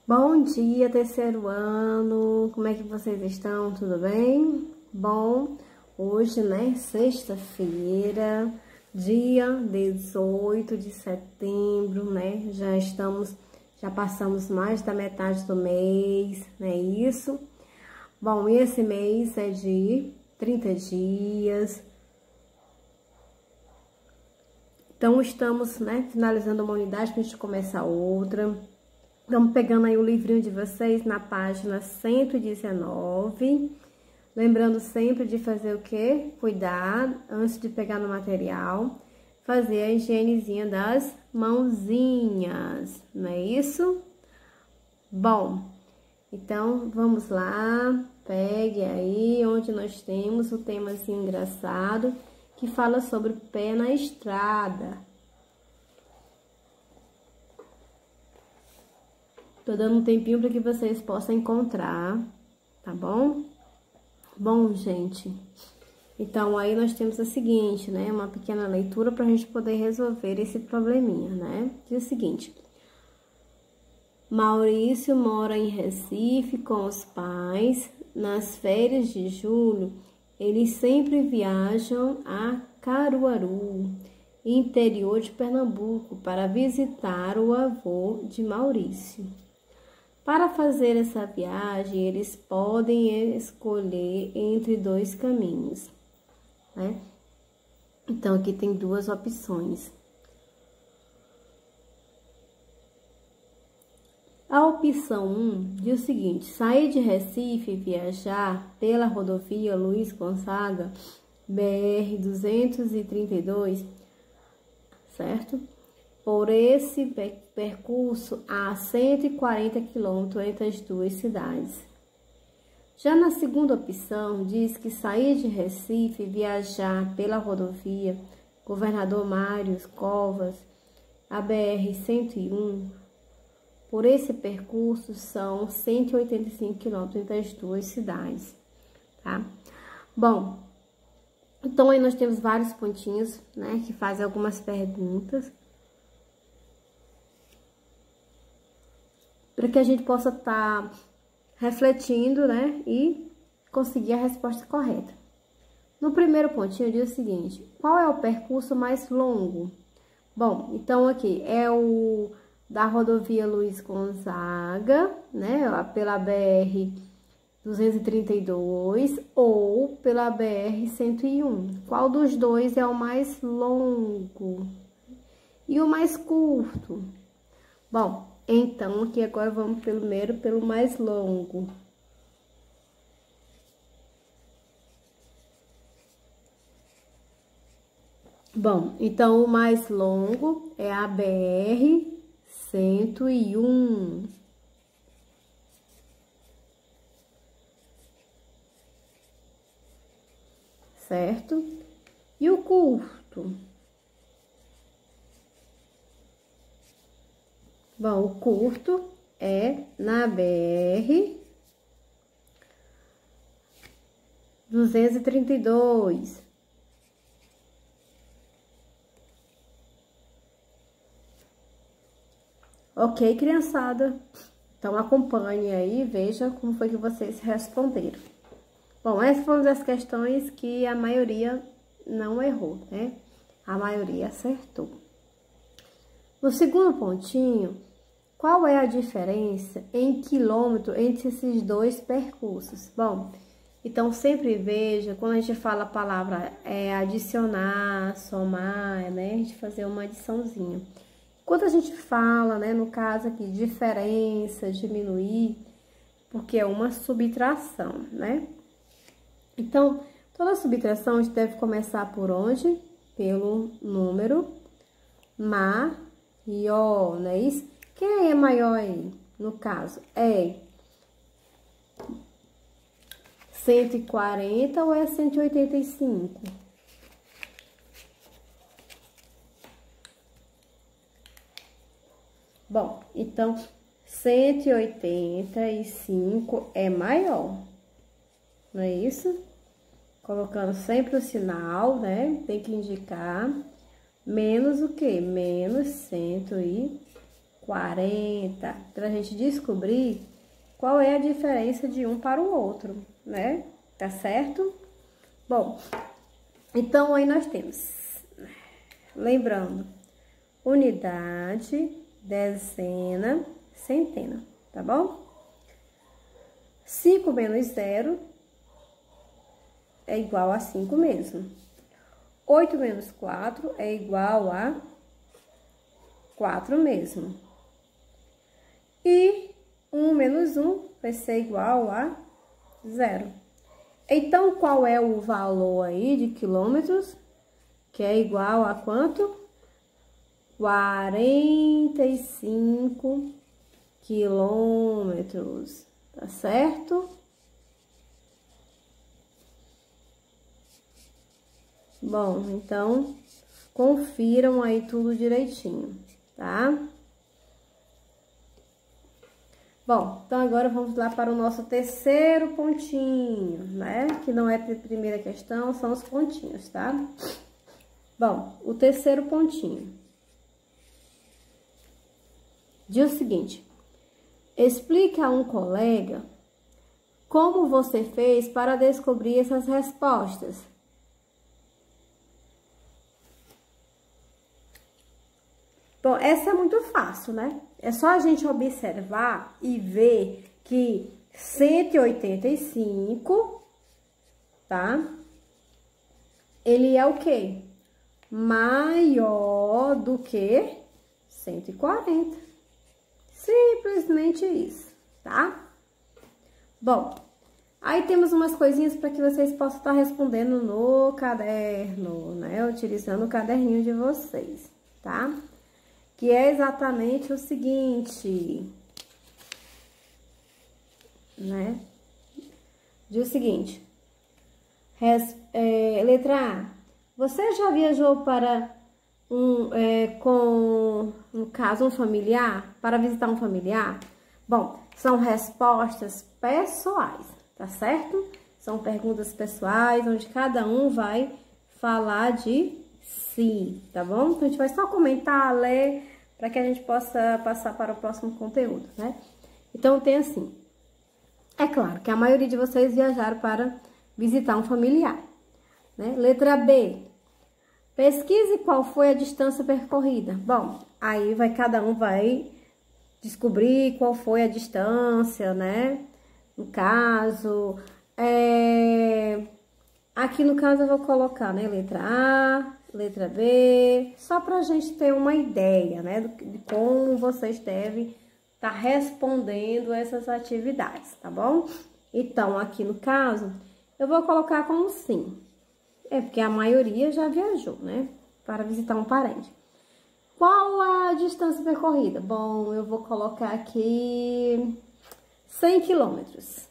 Bom dia, terceiro ano, como é que vocês estão? Tudo bem? Bom, hoje, né, sexta-feira, dia 18 de setembro, né, já passamos mais da metade do mês, não é isso? Bom, esse mês é de 30 dias, então estamos, né, finalizando uma unidade para a gente começar outra. Estamos pegando aí o livrinho de vocês na página 119. Lembrando sempre de fazer o quê? Cuidar, antes de pegar no material, fazer a higienezinha das mãozinhas, não é isso? Bom, então vamos lá, pegue aí onde nós temos o tema assim engraçado, que fala sobre pé na estrada. Tô dando um tempinho para que vocês possam encontrar, tá bom? Bom, gente, então aí nós temos a seguinte, né? Uma pequena leitura para a gente poder resolver esse probleminha, né? Diz o seguinte: Maurício mora em Recife com os pais. Nas férias de julho, eles sempre viajam a Caruaru, interior de Pernambuco, para visitar o avô de Maurício. Para fazer essa viagem, eles podem escolher entre dois caminhos, né? Então, aqui tem duas opções. A opção 1 diz o seguinte: sair de Recife e viajar pela rodovia Luiz Gonzaga, BR-232, certo? Por esse percurso, há 140 quilômetros entre as duas cidades. Já na segunda opção, diz que sair de Recife e viajar pela rodovia Governador Mário Covas, a BR-101, por esse percurso são 185 quilômetros entre as duas cidades, tá? Bom, então aí nós temos vários pontinhos, né, que fazem algumas perguntas, para que a gente possa estar refletindo, né, e conseguir a resposta correta. No primeiro pontinho diz o seguinte: qual é o percurso mais longo? Bom, então aqui é o da rodovia Luiz Gonzaga, né, pela BR-232 ou pela BR-101. Qual dos dois é o mais longo e o mais curto? Bom, então, aqui agora vamos primeiro pelo mais longo. Bom, então o mais longo é a BR-101. Certo? E o curto? Bom, o curto é na BR-232. Ok, criançada? Então, acompanhe aí e veja como foi que vocês responderam. Bom, essas foram as questões que a maioria não errou, né? A maioria acertou. No segundo pontinho, qual é a diferença em quilômetro entre esses dois percursos? Bom, então sempre veja, quando a gente fala a palavra adicionar, somar, né? A gente fazer uma adiçãozinha. Quando a gente fala, né, no caso aqui, diferença, diminuir, porque é uma subtração, né? Então, toda subtração a gente deve começar por onde? Pelo número maior, não é isso? Quem é maior aí? No caso, é 140 ou é 185? Bom, então, 185 é maior, não é isso? Colocando sempre o sinal, né? Tem que indicar menos o quê? Menos 140. 40, pra gente descobrir qual é a diferença de um para o outro, né? Tá certo? Bom, então aí nós temos, lembrando, unidade, dezena, centena, tá bom? 5 menos 0 é igual a 5 mesmo. 8 menos 4 é igual a 4 mesmo. E 1 menos 1 vai ser igual a 0. Então, qual é o valor aí de quilômetros? Que é igual a quanto? 45 quilômetros, tá certo? Bom, então, confiram aí tudo direitinho, tá? Bom, então agora vamos lá para o nosso terceiro pontinho, né? Que não é a primeira questão, são os pontinhos, tá? Bom, o terceiro pontinho diz o seguinte: explique a um colega como você fez para descobrir essas respostas. Bom, essa é muito fácil, né? É só a gente observar e ver que 185, tá? Ele é o quê? Maior do que 140. Simplesmente isso, tá? Bom, aí temos umas coisinhas para que vocês possam estar respondendo no caderno, né? Utilizando o caderninho de vocês, tá? Que é exatamente o seguinte, né? Diz o seguinte, letra A, você já viajou para no caso, um familiar, para visitar um familiar? Bom, são respostas pessoais, tá certo? São perguntas pessoais, onde cada um vai falar de si, tá bom? Então, a gente vai só comentar, ler, para que a gente possa passar para o próximo conteúdo, né? Então, tem assim, é claro que a maioria de vocês viajaram para visitar um familiar, né? Letra B, pesquise qual foi a distância percorrida. Bom, aí cada um vai descobrir qual foi a distância, né? No caso, aqui no caso eu vou colocar, né? Letra A, letra B, só pra gente ter uma ideia, né? De como vocês devem estar respondendo essas atividades, tá bom? Então, aqui no caso, eu vou colocar como sim. Porque a maioria já viajou, né? Para visitar um parente. Qual a distância percorrida? Bom, eu vou colocar aqui 100 quilômetros.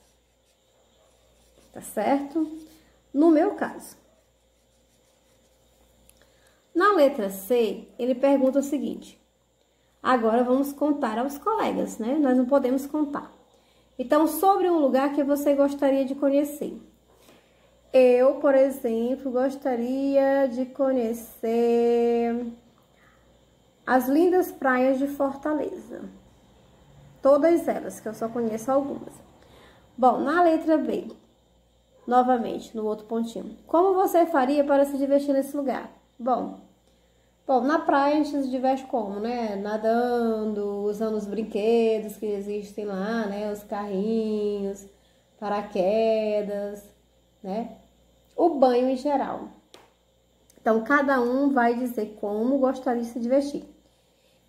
Tá certo? No meu caso. Na letra C, ele pergunta o seguinte. Agora vamos contar aos colegas, né? Nós não podemos contar. Então, sobre um lugar que você gostaria de conhecer. Eu, por exemplo, gostaria de conhecer as lindas praias de Fortaleza. Todas elas, que eu só conheço algumas. Bom, na letra B, novamente, no outro pontinho. Como você faria para se divertir nesse lugar? Bom, na praia a gente se diverte como, né? Nadando, usando os brinquedos que existem lá, né? Os carrinhos, paraquedas, né? O banho em geral. Então, cada um vai dizer como gostaria de se divertir.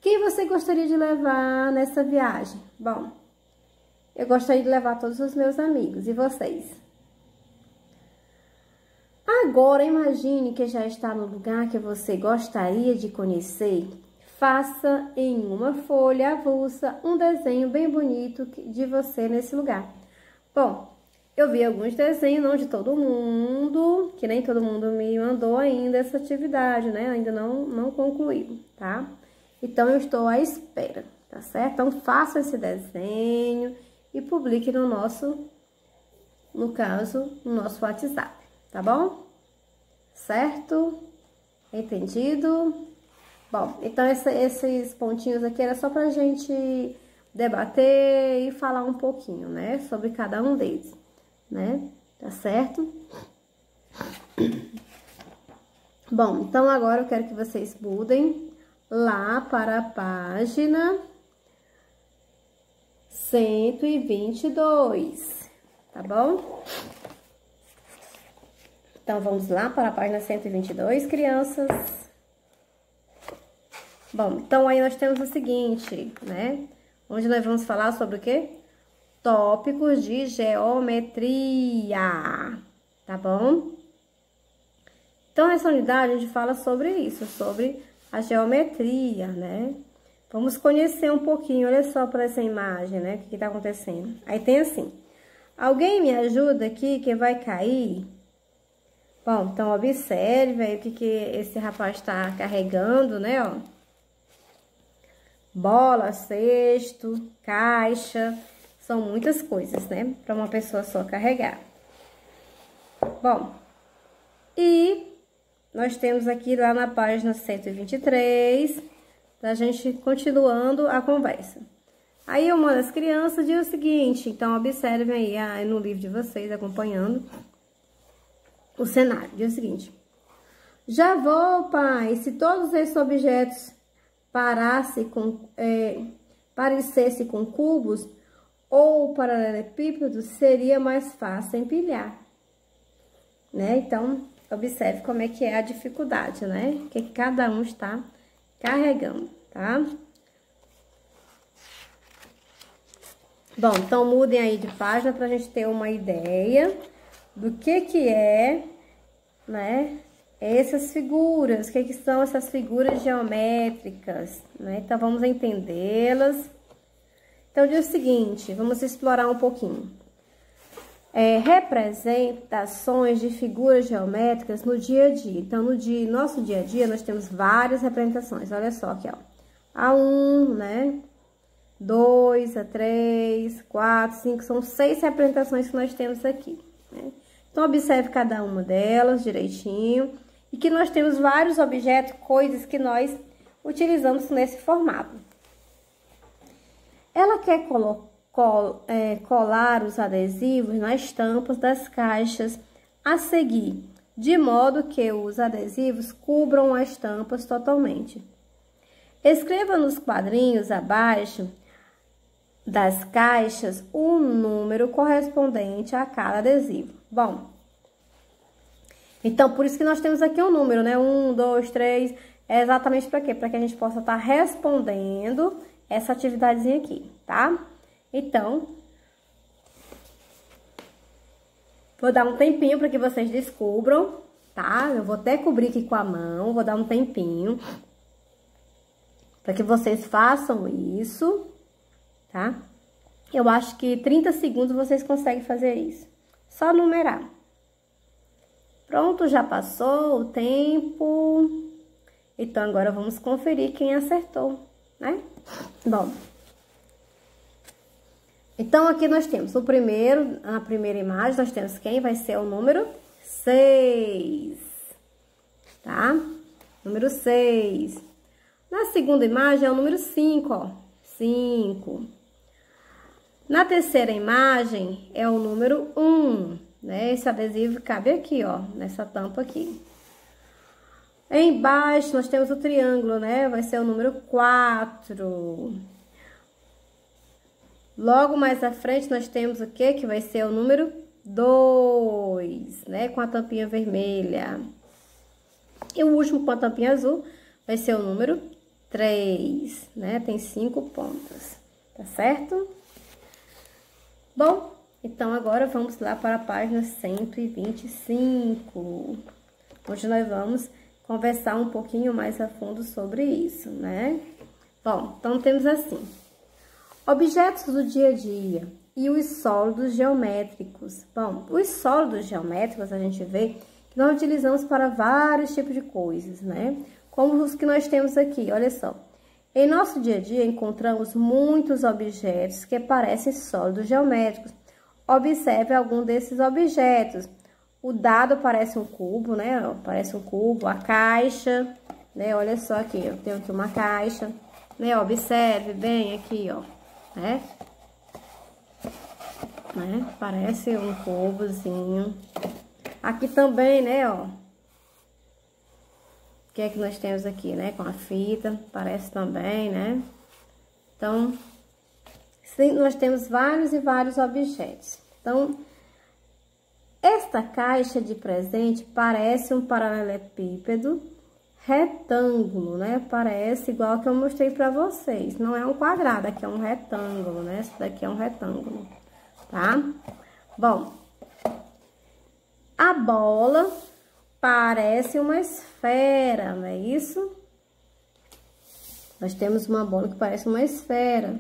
Quem você gostaria de levar nessa viagem? Bom, eu gostaria de levar todos os meus amigos. E vocês? Agora, imagine que já está no lugar que você gostaria de conhecer. Faça em uma folha avulsa um desenho bem bonito de você nesse lugar. Bom, eu vi alguns desenhos, não de todo mundo, que nem todo mundo me mandou ainda essa atividade, né? Ainda não concluiu, tá? Então, eu estou à espera, tá certo? Então, faça esse desenho e publique no nosso WhatsApp, tá bom? Certo? Entendido? Bom, então esses pontinhos aqui era só pra gente debater e falar um pouquinho, né, sobre cada um deles, né, tá certo? Bom, então agora eu quero que vocês mudem lá para a página 122, tá bom? Então, vamos lá para a página 122, crianças. Bom, então aí nós temos o seguinte, né? Onde nós vamos falar sobre o quê? Tópicos de geometria, tá bom? Então, nessa unidade a gente fala sobre isso, sobre a geometria, né? Vamos conhecer um pouquinho, olha só para essa imagem, né? O que tá acontecendo. Aí tem assim, alguém me ajuda aqui que vai cair? Bom, então observe aí o que esse rapaz está carregando, né, ó. Bola, cesto, caixa, são muitas coisas, né, para uma pessoa só carregar. Bom, e nós temos aqui lá na página 123, a gente continuando a conversa. Aí uma das crianças diz o seguinte, então observem aí no livro de vocês, acompanhando o cenário. Diz o seguinte: já vou, pai, se todos esses objetos parecesse com cubos ou paralelepípedos, seria mais fácil empilhar, né? Então, observe como é que é a dificuldade, né? Que cada um está carregando, tá? Bom, então mudem aí de página pra gente ter uma ideia do que é, né? Essas figuras, o que são essas figuras geométricas, né? Então, vamos entendê-las. Então, diz o seguinte, vamos explorar um pouquinho. Representações de figuras geométricas no dia a dia. Então, nosso dia a dia, nós temos várias representações. Olha só aqui, ó. A1, né? 2, A3, 4, 5, são 6 representações que nós temos aqui, né? Então, observe cada uma delas direitinho. E que nós temos vários objetos, coisas que nós utilizamos nesse formato. Ela quer colar os adesivos nas tampas das caixas a seguir, de modo que os adesivos cubram as tampas totalmente. Escreva nos quadrinhos abaixo das caixas o número correspondente a cada adesivo. Bom, então, por isso que nós temos aqui um número, né? 1, 2, 3, é exatamente para quê? Para que a gente possa estar respondendo essa atividadezinha aqui, tá? Então, vou dar um tempinho para que vocês descubram, tá? Eu vou até cobrir aqui com a mão, vou dar um tempinho para que vocês façam isso, tá? Eu acho que 30 segundos vocês conseguem fazer isso. Só numerar. Pronto, já passou o tempo. Então, agora vamos conferir quem acertou, né? Bom. Então, aqui nós temos a primeira imagem, nós temos quem vai ser o número 6, tá? Número 6. Na segunda imagem é o número 5, ó. 5. Na terceira imagem é o número 1, né? Esse adesivo cabe aqui, ó, nessa tampa aqui. Embaixo nós temos o triângulo, né? Vai ser o número 4. Logo mais à frente nós temos o quê? Que vai ser o número 2, né? Com a tampinha vermelha. E o último com a tampinha azul vai ser o número 3, né? Tem 5 pontas, tá certo? Bom, então agora vamos lá para a página 125, onde nós vamos conversar um pouquinho mais a fundo sobre isso, né? Bom, então temos assim: objetos do dia a dia e os sólidos geométricos. Bom, os sólidos geométricos a gente vê que nós utilizamos para vários tipos de coisas, né? Como os que nós temos aqui, olha só. Em nosso dia a dia encontramos muitos objetos que parecem sólidos geométricos. Observe algum desses objetos. O dado parece um cubo, né? Parece um cubo, a caixa, né? Olha só aqui, eu tenho aqui uma caixa, né? Observe bem aqui, ó, né? Parece um cubozinho. Aqui também, né, ó. O que é que nós temos aqui, né? Com a fita, parece também, né? Então, sim, nós temos vários e vários objetos. Então, esta caixa de presente parece um paralelepípedo retângulo, né? Parece igual que eu mostrei pra vocês. Não é um quadrado, aqui é um retângulo, né? Esse daqui é um retângulo, tá? Bom, a bola parece uma esfera, não é isso? Nós temos uma bola que parece uma esfera.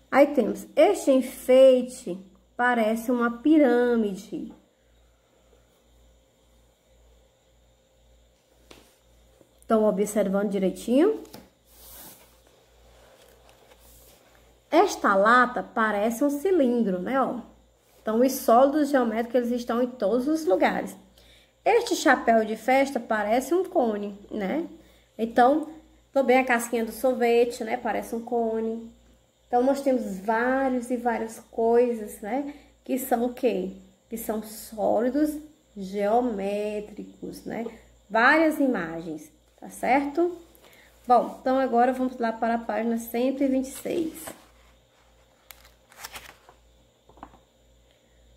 Aí temos este enfeite, parece uma pirâmide. Estão observando direitinho? Esta lata parece um cilindro, né, ó? Então, os sólidos geométricos, eles estão em todos os lugares. Este chapéu de festa parece um cone, né? Então, também a casquinha do sorvete, né? Parece um cone. Então, nós temos vários e várias coisas, né? Que são o quê? Que são sólidos geométricos, né? Várias imagens, tá certo? Bom, então agora vamos lá para a página 126.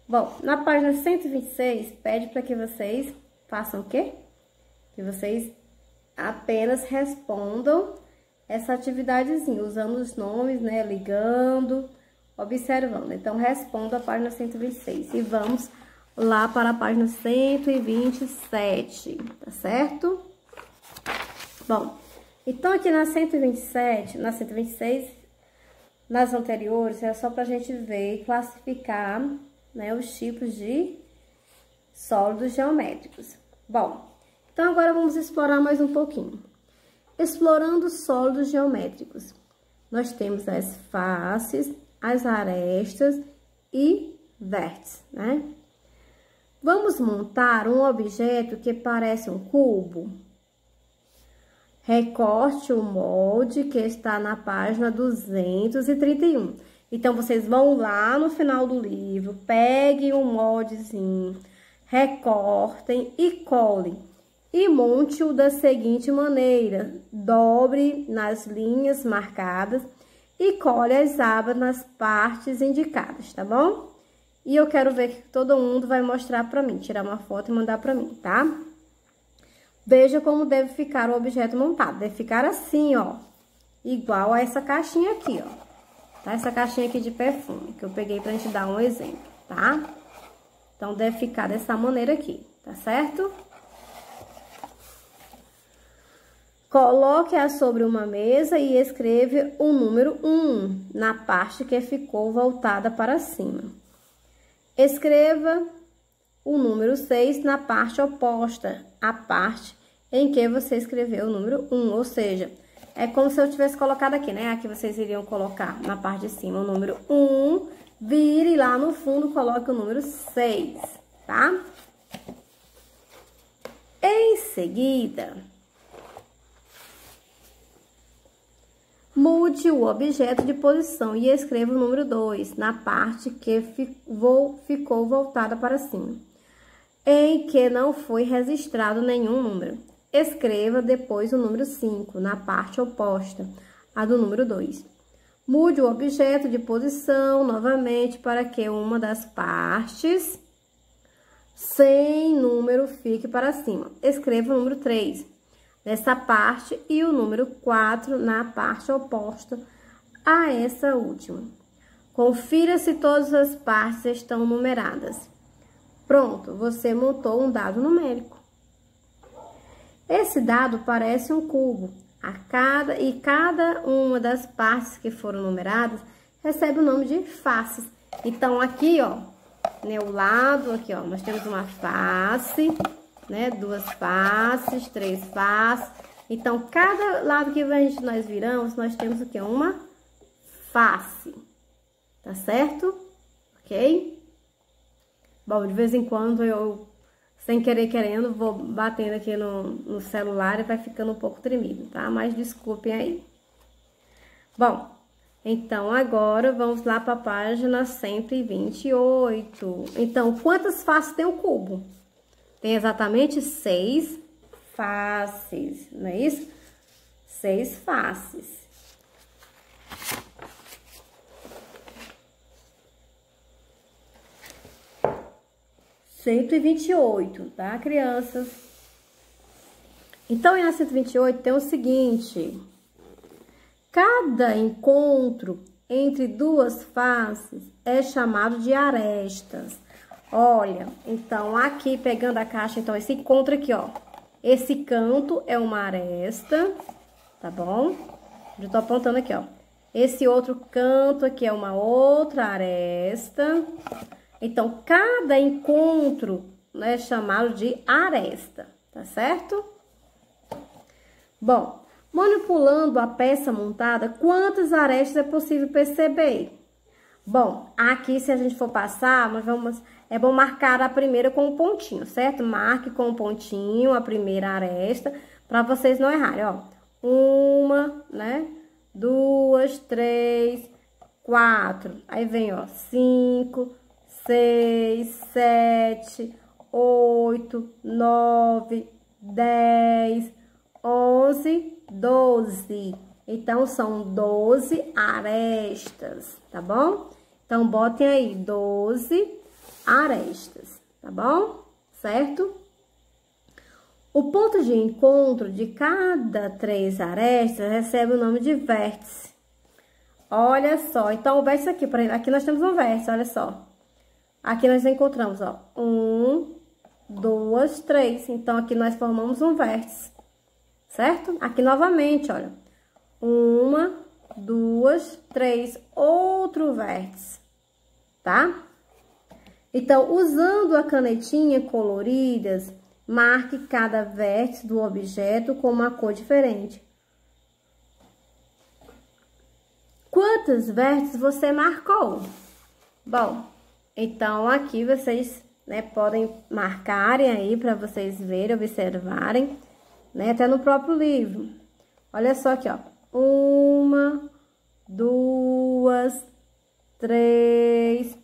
Bom, na página 126, pede para que vocês façam o quê? Que vocês apenas respondam essa atividadezinha, usando os nomes, né? Ligando, observando. Então, responda a página 126. E vamos lá para a página 127, tá certo? Bom, então aqui na 127, na 126, nas anteriores, era só pra gente ver e classificar, né, os tipos de sólidos geométricos. Bom, então agora vamos explorar mais um pouquinho. Explorando sólidos geométricos, nós temos as faces, as arestas e vértices, né? Vamos montar um objeto que parece um cubo. Recorte o molde que está na página 231. Então, vocês vão lá no final do livro, peguem um moldezinho, recortem e colhem. E monte-o da seguinte maneira: dobre nas linhas marcadas e colhe as abas nas partes indicadas, tá bom? E eu quero ver que todo mundo vai mostrar pra mim, tirar uma foto e mandar pra mim, tá? Veja como deve ficar o objeto montado. Deve ficar assim, ó, igual a essa caixinha aqui, ó. Tá? Essa caixinha aqui de perfume, que eu peguei pra gente dar um exemplo, tá? Então, deve ficar dessa maneira aqui, tá certo? Coloque-a sobre uma mesa e escreva o número 1 na parte que ficou voltada para cima. Escreva o número 6 na parte oposta, a parte em que você escreveu o número 1, ou seja, é como se eu tivesse colocado aqui, né? Aqui vocês iriam colocar na parte de cima o número 1, vire lá no fundo, coloque o número 6, tá? Em seguida, mude o objeto de posição e escreva o número 2 na parte que ficou voltada para cima, em que não foi registrado nenhum número. Escreva depois o número 5 na parte oposta, a do número 2. Mude o objeto de posição novamente para que uma das partes sem número fique para cima. Escreva o número 3 nessa parte e o número 4 na parte oposta a essa última. Confira se todas as partes estão numeradas. Pronto, você montou um dado numérico. Esse dado parece um cubo. Cada uma das partes que foram numeradas recebe o nome de faces. Então, aqui, ó, né, o lado, aqui, ó, nós temos uma face, né, 2 faces, 3 faces. Então, cada lado que nós viramos, nós temos o quê? Uma face. Tá certo? Ok? Bom, de vez em quando eu sem querer querendo, vou batendo aqui no celular e vai ficando um pouco tremido, tá? Mas desculpem aí. Bom, então agora vamos lá para a página 128. Então, quantas faces tem um cubo? Tem exatamente 6 faces, não é isso? 6 faces. (128), tá, crianças? Então, em 128 tem o seguinte: cada encontro entre duas faces é chamado de arestas. Olha, então aqui pegando a caixa, então esse encontro aqui, ó, esse canto é uma aresta, tá bom? Eu tô apontando aqui, ó. Esse outro canto aqui é uma outra aresta. Então, cada encontro é chamado de aresta, tá certo? Bom, manipulando a peça montada, quantas arestas é possível perceber? Bom, aqui se a gente for passar, é bom marcar a primeira com um pontinho, certo? Marque com um pontinho a primeira aresta, para vocês não errarem, ó. 1, né? 2, 3, 4. Aí vem, ó, 5, 6, 7, 8, 9, 10, 11, 12. Então, são 12 arestas, tá bom? Então, botem aí 12 arestas, tá bom? Certo? O ponto de encontro de cada 3 arestas recebe o nome de vértice. Olha só, então o vértice aqui, por exemplo, aqui nós temos um vértice, olha só. Aqui nós encontramos, ó, 1, 2, 3. Então, aqui nós formamos um vértice, certo? Aqui novamente, olha. 1, 2, 3. Outro vértice, tá? Então, usando a canetinha coloridas, marque cada vértice do objeto com uma cor diferente. Quantos vértices você marcou? Bom, então aqui vocês, né, podem marcarem aí para vocês verem, observarem, né, até no próprio livro. Olha só aqui, ó. 1, 2, 3,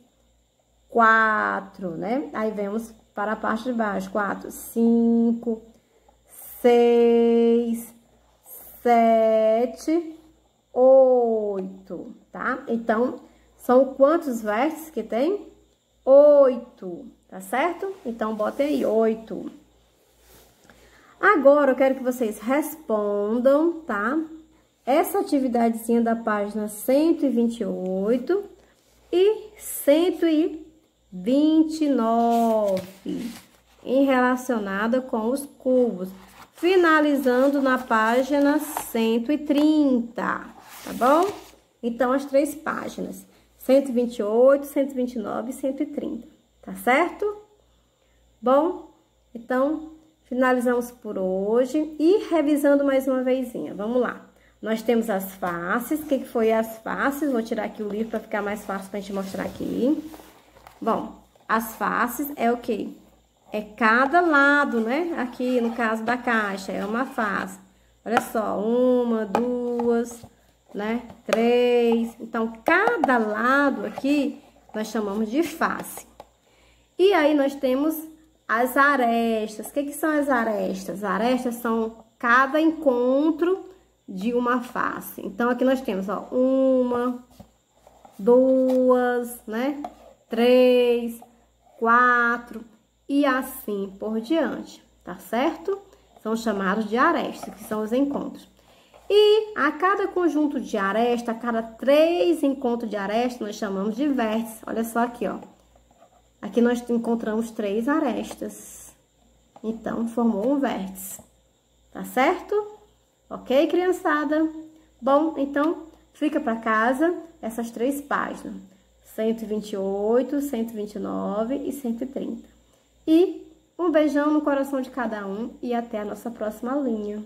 4, né? Aí vemos para a parte de baixo. 4, 5, 6, 7, 8, tá? Então, são quantos vértices que tem? 8, tá certo? Então, botem aí 8. Agora, eu quero que vocês respondam, tá? Essa atividadezinha da página 128 e 129, relacionada com os cubos, finalizando na página 130, tá bom? Então, as 3 páginas, 128, 129 e 130, tá certo? Bom, então, finalizamos por hoje e revisando mais uma vezinha, vamos lá. Nós temos as faces. O que foi as faces? Vou tirar aqui o livro para ficar mais fácil pra gente mostrar aqui. Bom, as faces é o quê? É cada lado, né? Aqui, no caso da caixa, é uma face. Olha só, 1, 2, né? 3. Então, cada lado aqui, nós chamamos de face. E aí, nós temos as arestas. O que são as arestas? As arestas são cada encontro de uma face. Então, aqui nós temos, ó, 1, 2, né? 3, 4 e assim por diante, tá certo? São chamados de arestas, que são os encontros. E a cada conjunto de aresta, a cada 3 encontros de aresta, nós chamamos de vértice. Olha só aqui, ó. Aqui nós encontramos 3 arestas. Então, formou um vértice. Tá certo? Ok, criançada? Bom, então, fica para casa essas 3 páginas. 128, 129 e 130. E um beijão no coração de cada um e até a nossa próxima aulinha.